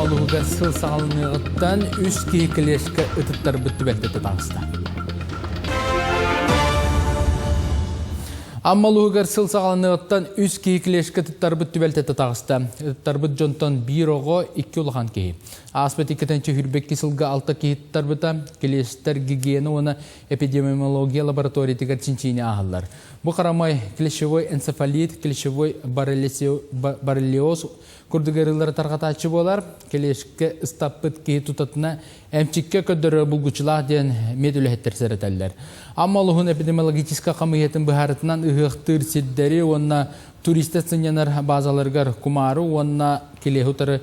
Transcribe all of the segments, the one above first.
Аммалугар сыл сағалыныгыттан үс кейкілешкі ұтыттар бүтті бәлтеті тағысты. Аммалугар сыл сағалыныгыттан үс кейкілешкі ұтыттар бүтті бәлтеті тағысты. Ұтыттар бүт жонтан бір оғы 2 ұлған кейі. Аспет 2-тенчі хүрбекке сылға 6 кейіттар бұта, келестер гигиена оны эпидемиология лабораториятығар чинчине ағылар. Бұ қарамай клещевой энцефалит, клещевой боррелиоз күрдігерілері тарғатачы болар, келешкі ұстаппыт кейі тұтатына әмчікке көдірі бұлғычылақ ден медулеттер сәрітәлілер. Аммалығын эпидемиологическа қамыйетін бұхарытынан ұғықтыр седдері, онына туристет сынянар базаларғар кумару, онына келехутары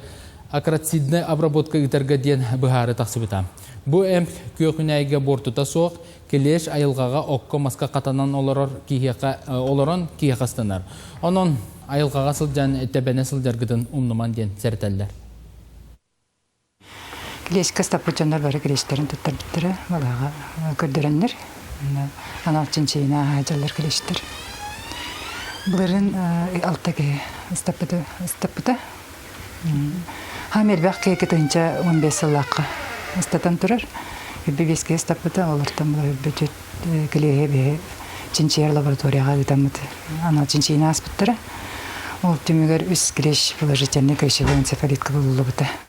акратсидны обработка үтәргі ден бұхары тақсыбыта. Бұ әм көйқінәйге бортыта соқ, келеш айылғаға оққа масқа қатанан оларон кейеқастанар. Онын айылғаға сылжан әттәбәне сылжарғыдың ұмныман ден сәртәлілер. Келеш кастапычандар бары келештерін тұттардықтыры, балаға көрдірінлер. Аналчын чейіна ажалар келештер. Бұларын алтаға ұстапыта. Хамер бәқ кейкі тұйынша 15 сылаққа ұстатан тұрар. Бебеске ұстапыта, олардан бөтет келеге бе чинчер лабораторияға үтамыды. Аналчын чейіна аспыттыры. Ол түмігер үс келеш положительный кайшылы энцефалитка болуы бұта.